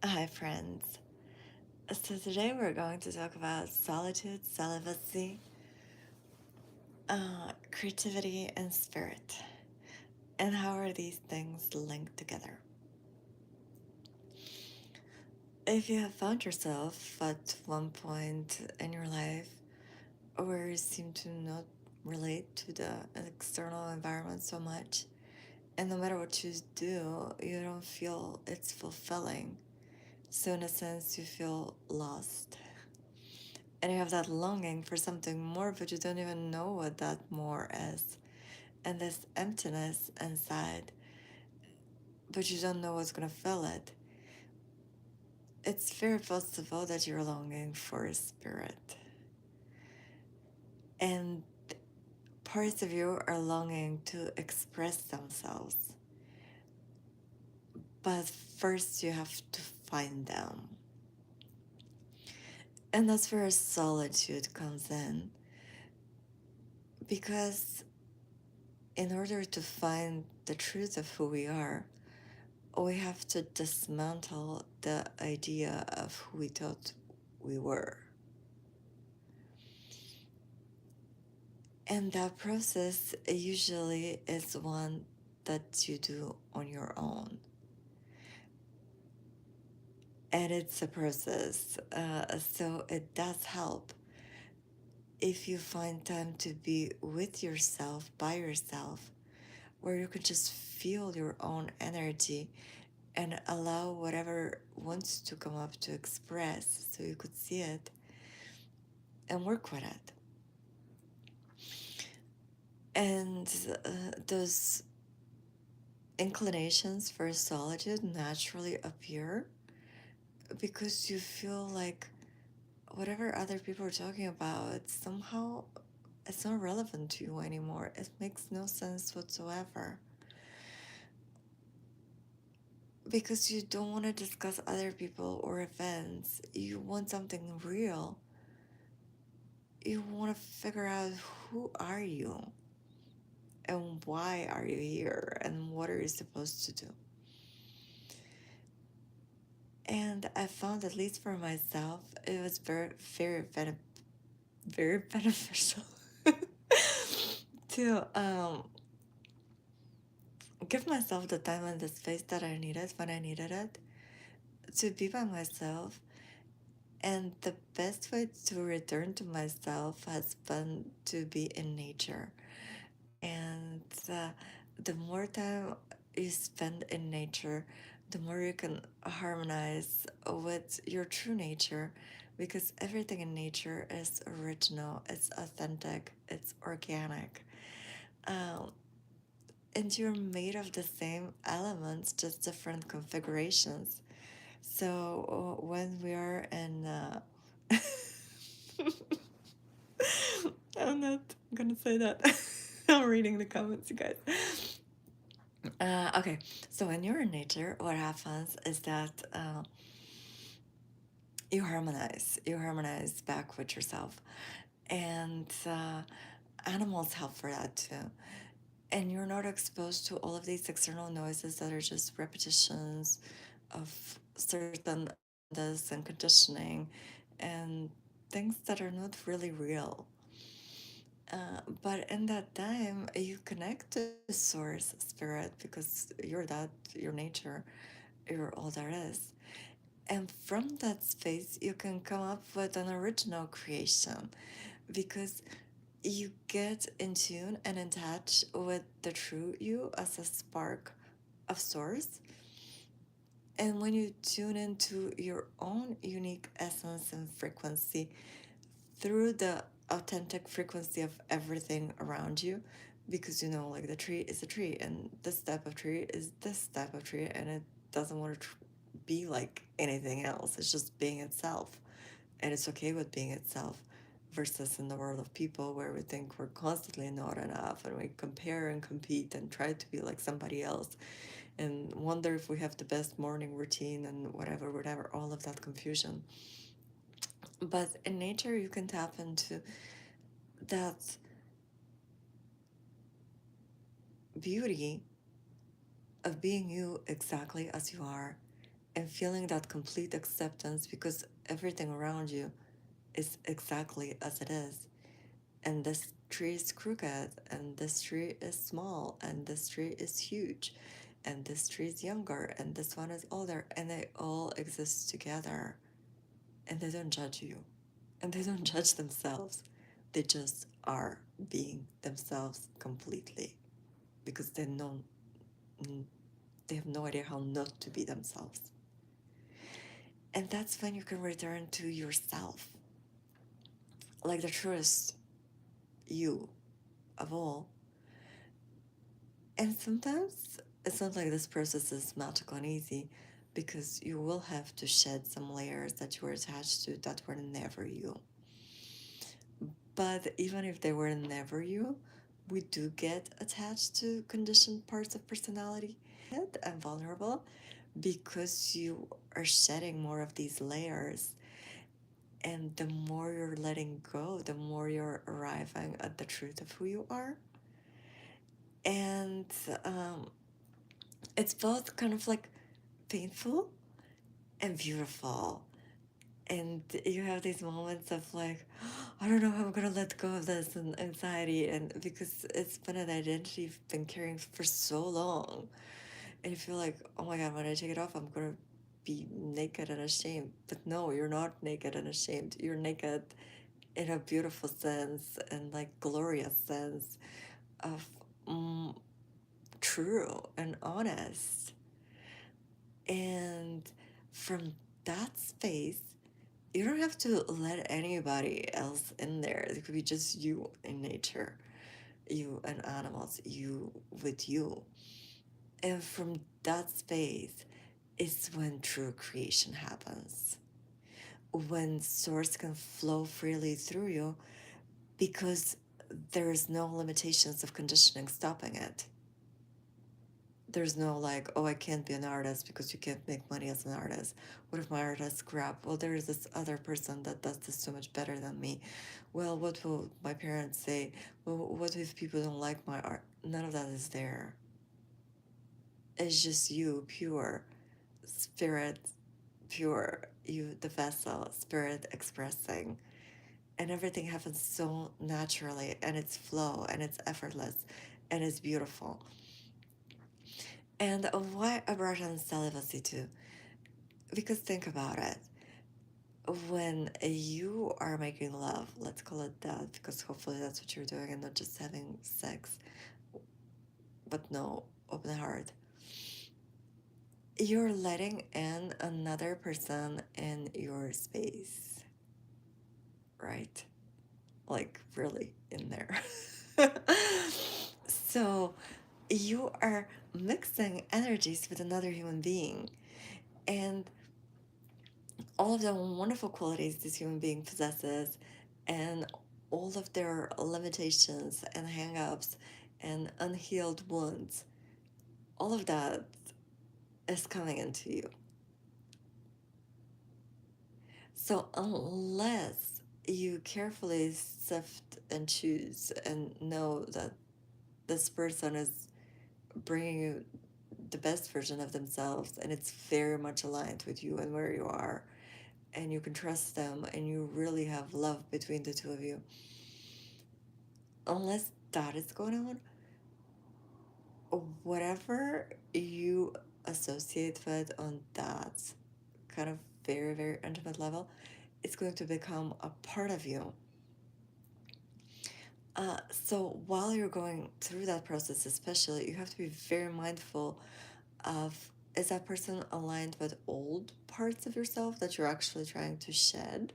Hi, friends. So, today we're going to talk about solitude, celibacy, creativity, and spirit, and how are these things linked together. If you have found yourself at one point in your life where you seem to not relate to the external environment so much, and no matter what you do, you don't feel it's fulfilling, so in a sense, you feel lost. And you have that longing for something more, but you don't even know what that more is. And this emptiness inside, but you don't know what's going to fill it. It's very possible that you're longing for a spirit. And parts of you are longing to express themselves. But first, you have to find them. And that's where solitude comes in. Because in order to find the truth of who we are, we have to dismantle the idea of who we thought we were. And that process usually is one that you do on your own. And it's a process. So it does help if you find time to be with yourself, by yourself, where you can just feel your own energy and allow whatever wants to come up to express so you could see it and work with it. And those inclinations for solitude naturally appear because you feel like whatever other people are talking about, somehow it's not relevant to you anymore. It makes no sense whatsoever. Because you don't want to discuss other people or events. You want something real. You want to figure out who are you and why are you here and what are you supposed to do. And I found, at least for myself, it was very beneficial to give myself the time and the space that I needed when I needed it, to be by myself. And the best way to return to myself has been to be in nature. And the more time you spend in nature, the more you can harmonize with your true nature, because everything in nature is original, it's authentic, it's organic. Um, and you're made of the same elements, just different configurations. So when we are in, I'm not gonna say that. I'm reading the comments, you guys. Okay, so when you're in nature, what happens is that you harmonize back with yourself, and animals help for that too. And you're not exposed to all of these external noises that are just repetitions of certain agendas and conditioning and things that are not really real. But in that time, you connect to source spirit, because you're that, your nature, you're all there is. And from that space, you can come up with an original creation, because you get in tune and in touch with the true you as a spark of source. And when you tune into your own unique essence and frequency through the authentic frequency of everything around you, because you know, like, the tree is a tree, and this type of tree is this type of tree, and it doesn't want to be like anything else. It's just being itself, and it's okay with being itself. Versus in the world of people, where we think we're constantly not enough, and we compare and compete and try to be like somebody else, and wonder if we have the best morning routine and whatever, all of that confusion. But in nature, you can tap into that beauty of being you exactly as you are, and feeling that complete acceptance because everything around you is exactly as it is. And this tree is crooked, and this tree is small, and this tree is huge, and this tree is younger, and this one is older, and they all exist together. And they don't judge you, and they don't judge themselves. They just are being themselves completely because they have no idea how not to be themselves. And that's when you can return to yourself, like the truest you of all. And sometimes it's not like this process is magical and easy because you will have to shed some layers that you were attached to that were never you. But even if they were never you, we do get attached to conditioned parts of personality and vulnerable because you are shedding more of these layers. And the more you're letting go, the more you're arriving at the truth of who you are. And it's both kind of like painful and beautiful. And you have these moments of like, I don't know how I'm gonna let go of this and anxiety, and because it's been an identity you've been carrying for so long, and you feel like, oh my god, when I take it off, I'm gonna be naked and ashamed. But no, you're not naked and ashamed. You're naked in a beautiful sense and like glorious sense of mm, true and honest. And from that space, you don't have to let anybody else in there. It could be just you in nature, you and animals, you with you. And from that space is when true creation happens. When source can flow freely through you because there's no limitations of conditioning stopping it. There's no like, oh, I can't be an artist because you can't make money as an artist. What if my art is crap? Well, there is this other person that does this so much better than me. Well, what will my parents say? Well, what if people don't like my art? None of that is there. It's just you, pure spirit, pure you, the vessel, spirit expressing. And everything happens so naturally, and it's flow, and it's effortless, and it's beautiful. And why I brought on celibacy too? Because think about it. When you are making love, let's call it that, because hopefully that's what you're doing and not just having sex, but no, open heart. You're letting in another person in your space, right? Like, really in there. So, you are mixing energies with another human being. And all of the wonderful qualities this human being possesses and all of their limitations and hang-ups and unhealed wounds, all of that is coming into you. So unless you carefully sift and choose and know that this person is bringing you the best version of themselves and it's very much aligned with you and where you are, and you can trust them and you really have love between the two of you, unless that is going on, whatever you associate with on that kind of very, very intimate level, it's going to become a part of you. So while you're going through that process, especially, you have to be very mindful of, is that person aligned with old parts of yourself that you're actually trying to shed?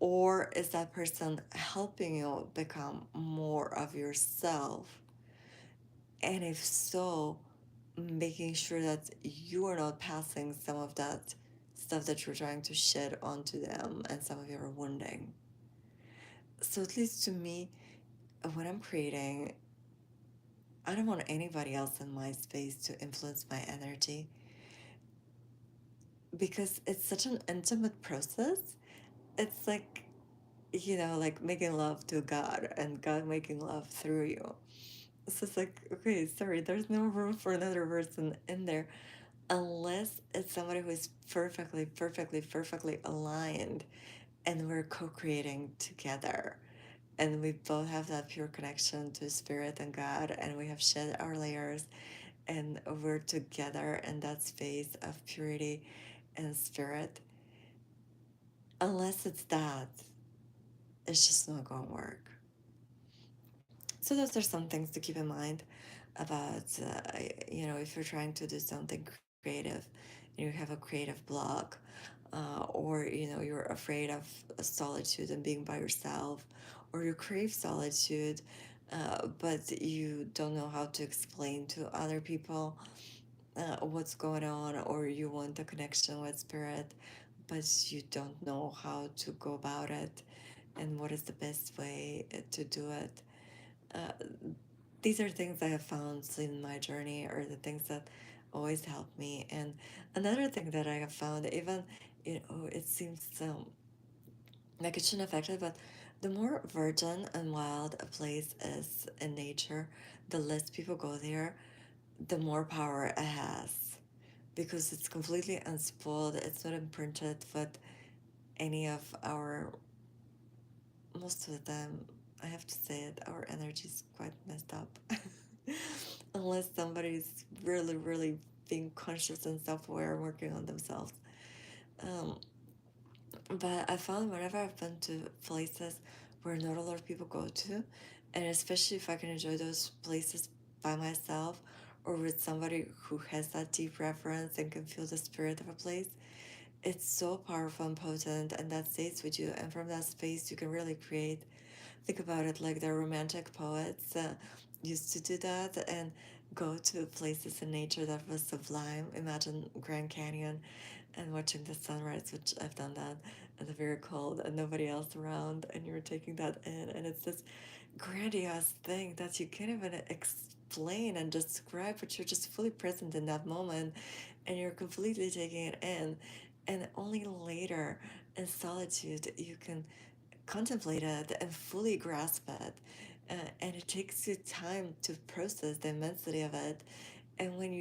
Or is that person helping you become more of yourself? And if so, making sure that you are not passing some of that stuff that you're trying to shed onto them and some of your wounding. So, at least to me, when I'm creating, I don't want anybody else in my space to influence my energy because it's such an intimate process. It's like, like making love to God and God making love through you. So it's like, okay, sorry, there's no room for another person in there unless it's somebody who is perfectly, perfectly, perfectly aligned and we're co creating together. And we both have that pure connection to spirit and God, and we have shed our layers, and we're together in that space of purity and spirit. Unless it's that, it's just not going to work. So those are some things to keep in mind about, if you're trying to do something creative, you have a creative block, or you're afraid of solitude and being by yourself, or you crave solitude, but you don't know how to explain to other people what's going on, or you want a connection with spirit, but you don't know how to go about it, and what is the best way to do it. uh, these are things I have found in my journey, or the things that always help me. And another thing that I have found, even it seems like it shouldn't affect it, but the more virgin and wild a place is in nature, the less people go there, the more power it has, because it's completely unspoiled. It's not imprinted with any of our, most of the time, I have to say it, our energy is quite messed up. Unless somebody's really, really being conscious and self aware, working on themselves. Um, but I found whenever I've been to places where not a lot of people go to, and especially if I can enjoy those places by myself or with somebody who has that deep reference and can feel the spirit of a place, it's so powerful and potent, and that stays with you. And from that space, you can really create. Think about it like the romantic poets used to do that and go to places in nature that was sublime. Imagine Grand Canyon and watching the sunrise, which I've done that, and the very cold and nobody else around, and you're taking that in, and it's this grandiose thing that you can't even explain and describe, but you're just fully present in that moment, and you're completely taking it in, and only later in solitude you can contemplate it and fully grasp it. And it takes you time to process the immensity of it. And when you